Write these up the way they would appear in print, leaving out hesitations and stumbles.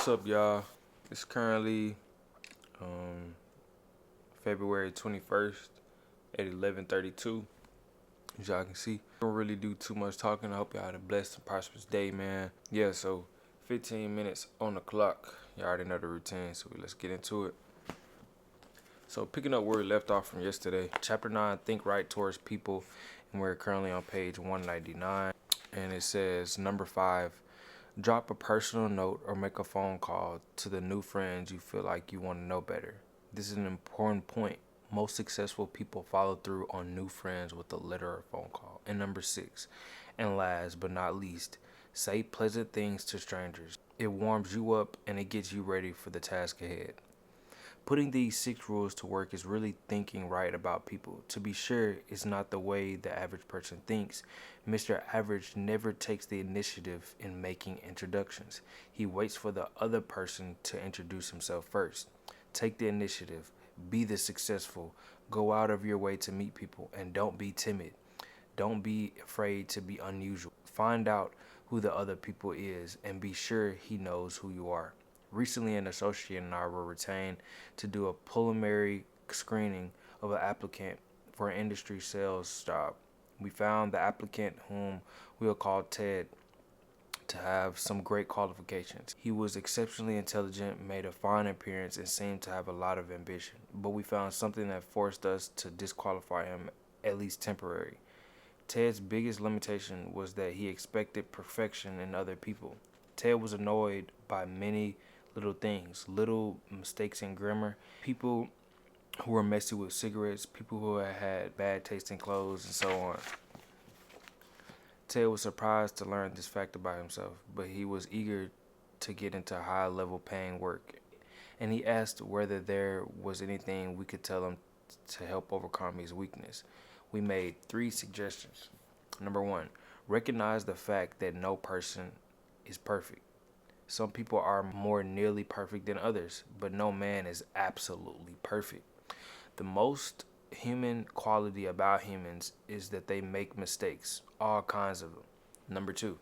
What's up, y'all? It's currently um, February 21st at 11:32. As y'all can see, don't really do too much talking. I hope y'all had a blessed and prosperous day, man. Yeah, so 15 minutes on the clock. Y'all already know the routine, so let's get into it. So picking up where we left off from yesterday, chapter 9, Think Right Towards People, and we're currently on page 199. And it says, number 5, drop a personal note or make a phone call to the new friends you feel like you want to know better. This is an important point. Most successful people follow through on new friends with a letter or phone call. And number 6, and last but not least, say pleasant things to strangers. It warms you up and it gets you ready for the task ahead. Putting these 6 rules to work is really thinking right about people. To be sure, it's not the way the average person thinks. Mr. Average never takes the initiative in making introductions. He waits for the other person to introduce himself first. Take the initiative. Be the successful. Go out of your way to meet people and don't be timid. Don't be afraid to be unusual. Find out who the other people is and be sure he knows who you are. Recently, an associate and I were retained to do a preliminary screening of an applicant for an industry sales job. We found the applicant, whom we'll call Ted, to have some great qualifications. He was exceptionally intelligent, made a fine appearance, and seemed to have a lot of ambition. But we found something that forced us to disqualify him, at least temporary. Ted's biggest limitation was that he expected perfection in other people. Ted was annoyed by many little things, little mistakes in grammar, people who were messy with cigarettes, people who had bad taste in clothes, and so on. Ted was surprised to learn this fact about himself, but he was eager to get into high-level paying work, and he asked whether there was anything we could tell him to help overcome his weakness. We made 3 suggestions. Number 1, recognize the fact that no person is perfect. Some people are more nearly perfect than others, but no man is absolutely perfect. The most human quality about humans is that they make mistakes, all kinds of them. Number 2,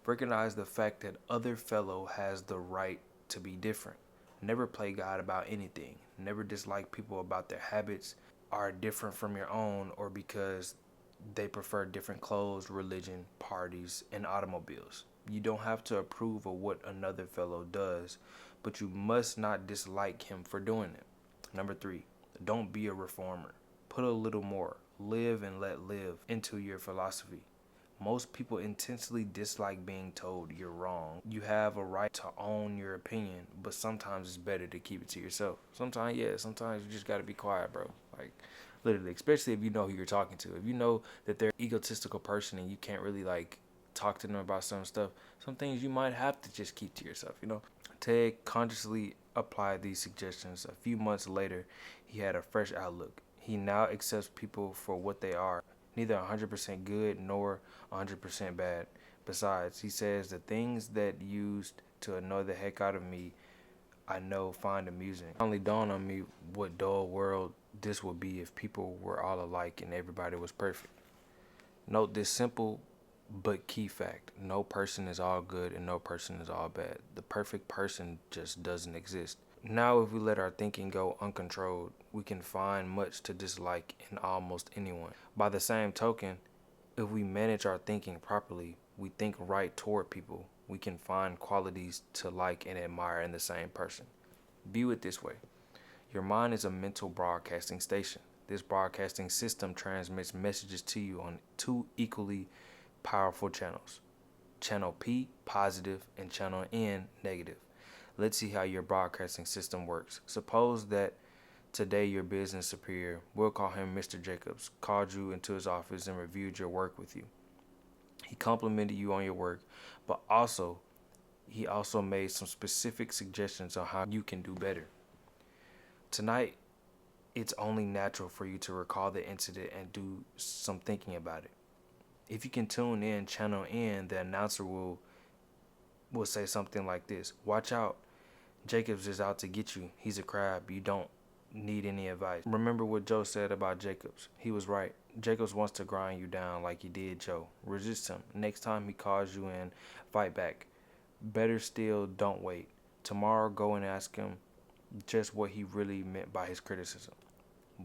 recognize the fact that other fellow has the right to be different. Never play God about anything. Never dislike people about their habits are different from your own or because they prefer different clothes, religion, parties, and automobiles. You don't have to approve of what another fellow does, but you must not dislike him for doing it. Number 3, don't be a reformer. Put a little more, live and let live into your philosophy. Most people intensely dislike being told you're wrong. You have a right to own your opinion, but sometimes it's better to keep it to yourself. Sometimes you just gotta be quiet, bro. Like, literally, especially if you know who you're talking to. If you know that they're an egotistical person and you can't really, like, talk to them about some stuff, some things you might have to just keep to yourself. Ted consciously applied these suggestions. A few months later, he had a fresh outlook. He now accepts people for what they are, neither 100% good nor 100% bad. Besides, he says the things that used to annoy the heck out of me, I know find amusing. It finally dawned on me what dull world this would be if people were all alike and everybody was perfect. Note this simple but key fact: no person is all good and no person is all bad. The perfect person just doesn't exist. Now, if we let our thinking go uncontrolled, we can find much to dislike in almost anyone. By the same token, if we manage our thinking properly, we think right toward people, we can find qualities to like and admire in the same person. View it this way: your mind is a mental broadcasting station. This broadcasting system transmits messages to you on 2 equally powerful channels. Channel P, positive, and channel N, negative. Let's see how your broadcasting system works. Suppose that today your business superior, we'll call him Mr. Jacobs, called you into his office and reviewed your work with you. He complimented you on your work, but he also made some specific suggestions on how you can do better. Tonight, it's only natural for you to recall the incident and do some thinking about it. If you can tune in channel N, the announcer will say something like this: watch out, Jacobs is out to get you. He's a crab. You don't need any advice. Remember what Joe said about Jacobs. He was right. Jacobs wants to grind you down like he did Joe. Resist him. Next time he calls you in, fight back. Better still, don't wait. Tomorrow, go and ask him just what he really meant by his criticism.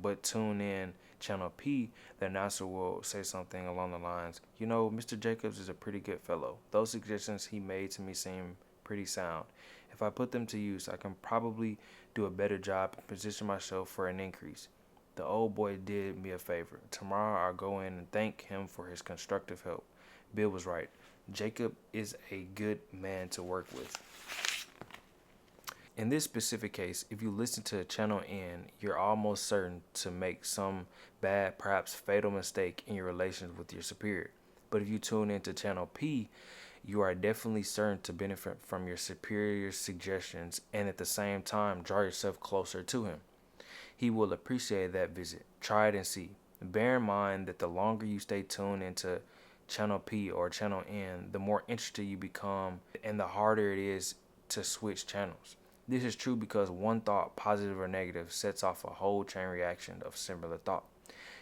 But tune in Channel P, the announcer will say something along the lines, you know, Mr. Jacobs is a pretty good fellow. Those suggestions he made to me seem pretty sound. If I put them to use, I can probably do a better job and position myself for an increase. The old boy did me a favor. Tomorrow I'll go in and thank him for his constructive help. Bill was right. Jacob is a good man to work with. In this specific case, if you listen to Channel N, you're almost certain to make some bad, perhaps fatal mistake in your relations with your superior. But if you tune into Channel P, you are definitely certain to benefit from your superior's suggestions and at the same time draw yourself closer to him. He will appreciate that visit. Try it and see. Bear in mind that the longer you stay tuned into Channel P or Channel N, the more interested you become and the harder it is to switch channels. This is true because one thought, positive or negative, sets off a whole chain reaction of similar thought.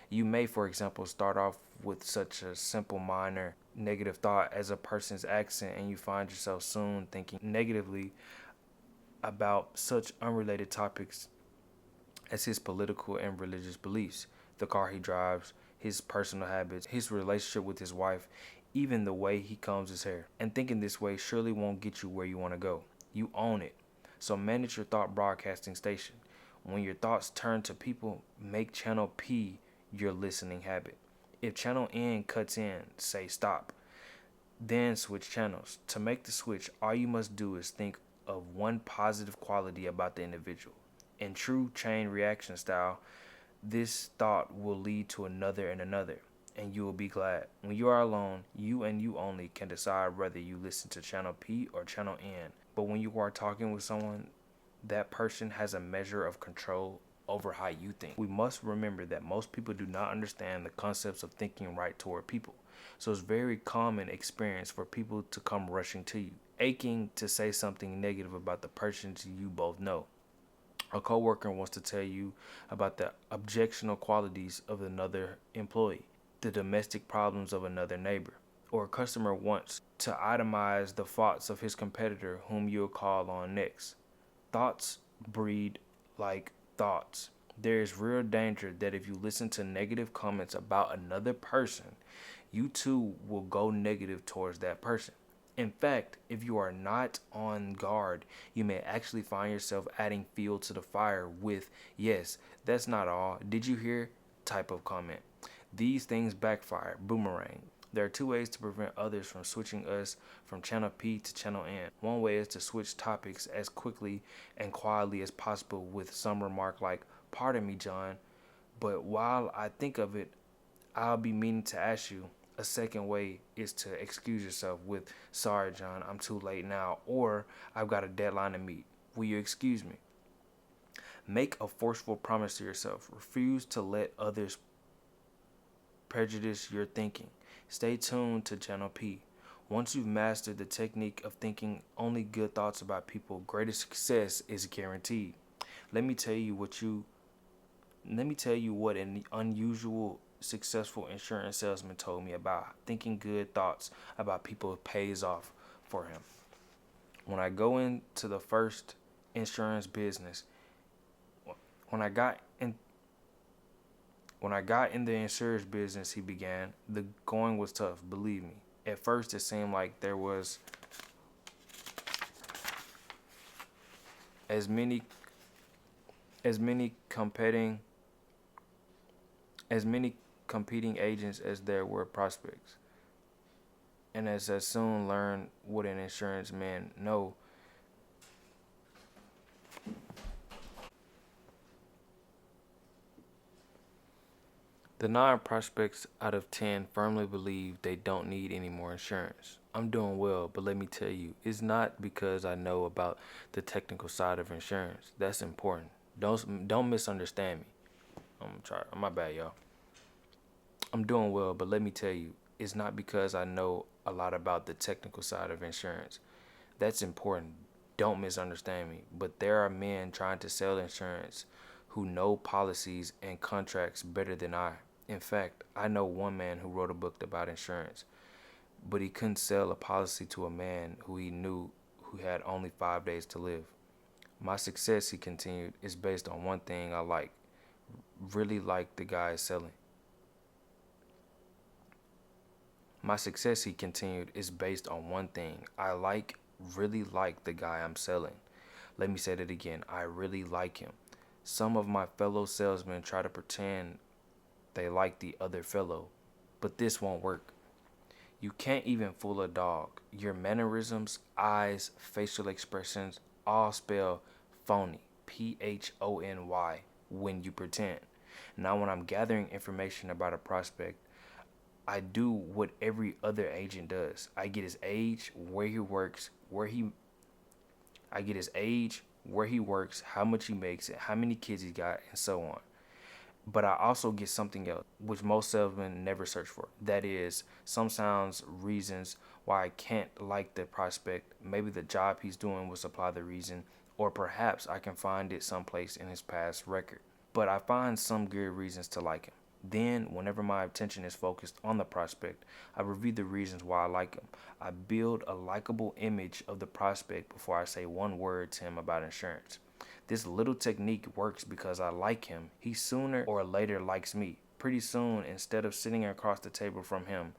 You may, for example, start off with such a simple minor negative thought as a person's accent, and you find yourself soon thinking negatively about such unrelated topics as his political and religious beliefs, the car he drives, his personal habits, his relationship with his wife, even the way he combs his hair. And thinking this way surely won't get you where you want to go. You own it. So manage your thought broadcasting station. When your thoughts turn to people, make Channel P your listening habit. If Channel N cuts in, say stop. Then switch channels. To make the switch, all you must do is think of one positive quality about the individual. In true chain reaction style, this thought will lead to another and another, and you will be glad. When you are alone, you and you only can decide whether you listen to Channel P or Channel N. But when you are talking with someone, that person has a measure of control over how you think. We must remember that most people do not understand the concepts of thinking right toward people. So it's very common experience for people to come rushing to you, aching to say something negative about the persons you both know. A coworker wants to tell you about the objectionable qualities of another employee, the domestic problems of another neighbor, or a customer wants to itemize the faults of his competitor whom you'll call on next. Thoughts breed like thoughts. There is real danger that if you listen to negative comments about another person, you too will go negative towards that person. In fact, if you are not on guard, you may actually find yourself adding fuel to the fire with, yes, that's not all, did you hear, type of comment. These things backfire, boomerang. There are two ways to prevent others from switching us from Channel P to Channel N. One way is to switch topics as quickly and quietly as possible with some remark like, pardon me, John, but while I think of it, I'll be meaning to ask you. A second way is to excuse yourself with, sorry, John, I'm too late now, or I've got a deadline to meet. Will you excuse me? Make a forceful promise to yourself. Refuse to let others prejudice your thinking. Stay tuned to Channel P. Once you've mastered the technique of thinking only good thoughts about people, greater success is guaranteed. Let me tell you what an unusual successful insurance salesman told me about thinking good thoughts about people pays off for him. When I go into the first insurance business, when I got in the insurance business, he began, the going was tough, believe me. At first it seemed like there was as many competing agents as there were prospects. And as I soon learned what an insurance man know, the 9 prospects out of 10 firmly believe they don't need any more insurance. I'm doing well, but let me tell you, it's not because I know about the technical side of insurance. That's important. Don't misunderstand me. My bad, y'all. I'm doing well, but let me tell you, it's not because I know a lot about the technical side of insurance. That's important. Don't misunderstand me. But there are men trying to sell insurance who know policies and contracts better than I. In fact, I know one man who wrote a book about insurance, but he couldn't sell a policy to a man who he knew who had only 5 days to live. My success, he continued, is based on one thing I like. Really like the guy selling. My success, he continued, is based on one thing. I really like the guy I'm selling. Let me say that again. I really like him. Some of my fellow salesmen try to pretend they like the other fellow, but this won't work. You can't even fool a dog. Your mannerisms, eyes, facial expressions all spell phony, Phony, when you pretend. Now, when I'm gathering information about a prospect, I do what every other agent does. I get his age, where he works, how much he makes, how many kids he got, and so on. But I also get something else, which most salesmen never search for. That is, some sounds reasons why I can't like the prospect. Maybe the job he's doing will supply the reason, or perhaps I can find it someplace in his past record. But I find some good reasons to like him. Then, whenever my attention is focused on the prospect, I review the reasons why I like him. I build a likable image of the prospect before I say one word to him about insurance. This little technique works because I like him. He sooner or later likes me. Pretty soon, instead of sitting across the table from him,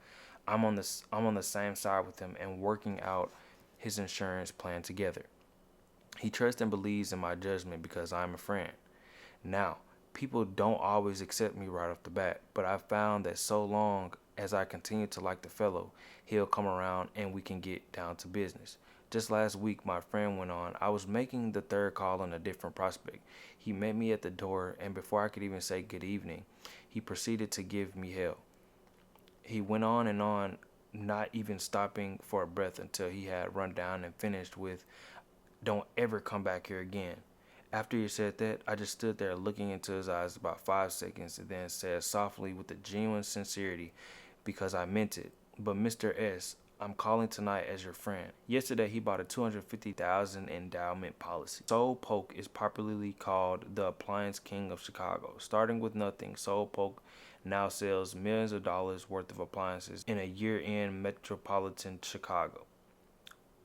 I'm on the same side with him and working out his insurance plan together. He trusts and believes in my judgment because I'm a friend. Now, people don't always accept me right off the bat, but I've found that so long as I continue to like the fellow, he'll come around and we can get down to business. Just last week, my friend went on. I was making the third call on a different prospect. He met me at the door, and before I could even say good evening, he proceeded to give me hell. He went on and on, not even stopping for a breath until he had run down and finished with, "Don't ever come back here again." After he said that, I just stood there looking into his eyes about 5 seconds and then said softly with a genuine sincerity, because I meant it, "But Mr. S, I'm calling tonight as your friend. Yesterday he bought a $250,000 endowment policy." Soul Polk is popularly called the appliance king of Chicago. Starting with nothing, Soul Polk now sells millions of dollars worth of appliances in a year in metropolitan Chicago.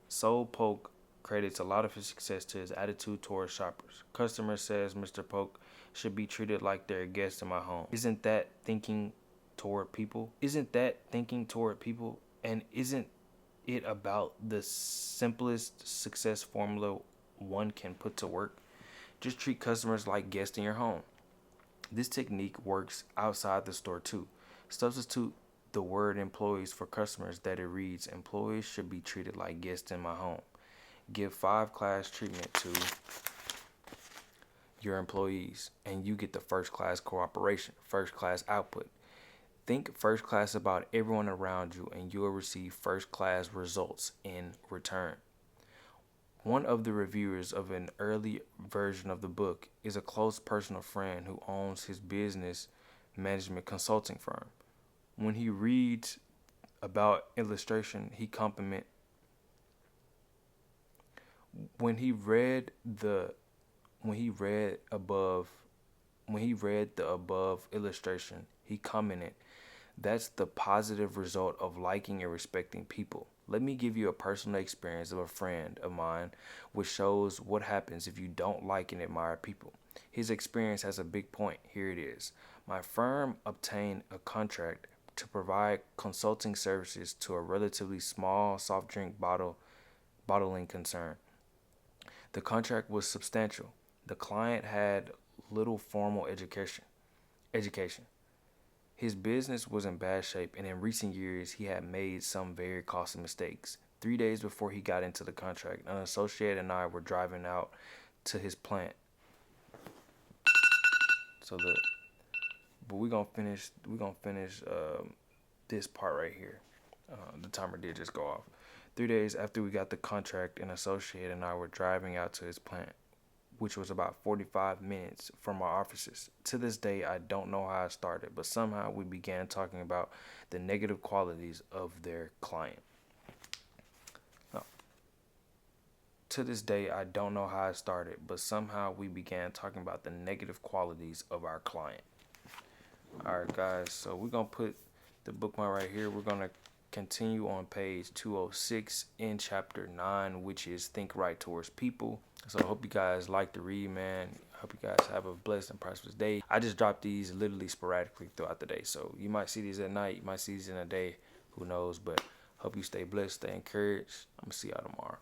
Soul Polk credits a lot of his success to his attitude towards shoppers. Customer says Mr. Polk should be treated like they're guests in my home. Isn't that thinking toward people? And isn't it about the simplest success formula one can put to work? Just treat customers like guests in your home. This technique works outside the store too. Substitute the word employees for customers that it reads, "Employees should be treated like guests in my home." Give 5-class treatment to your employees and you get the first class cooperation, first class output. Think first class about everyone around you and you will receive first class results in return. One of the reviewers of an early version of the book is a close personal friend who owns his business management consulting firm. When he reads about illustration, when he read the above illustration, he commented, "That's the positive result of liking and respecting people." Let me give you a personal experience of a friend of mine which shows what happens if you don't like and admire people. His experience has a big point. Here it is. My firm obtained a contract to provide consulting services to a relatively small soft drink bottling concern. The contract was substantial. The client had little formal education. His business was in bad shape, and in recent years he had made some very costly mistakes. 3 days before he got into the contract, an associate and I were driving out to his plant. But we're gonna finish this part right here. The timer did just go off. 3 days after we got the contract, an associate and I were driving out to his plant, which was about 45 minutes from our offices. To this day, I don't know how it started, but somehow we began talking about the negative qualities of their client. To this day, I don't know how it started, but somehow we began talking about the negative qualities of our client. All right, guys, so we're going to put the bookmark right here. We're going to continue on page 206 in chapter 9, which is Think Right Towards People. So I hope you guys like the read, man. I hope you guys have a blessed and prosperous day. I just drop these literally sporadically throughout the day. So you might see these at night. You might see these in a day. Who knows? But hope you stay blessed, stay encouraged. I'm going to see y'all tomorrow.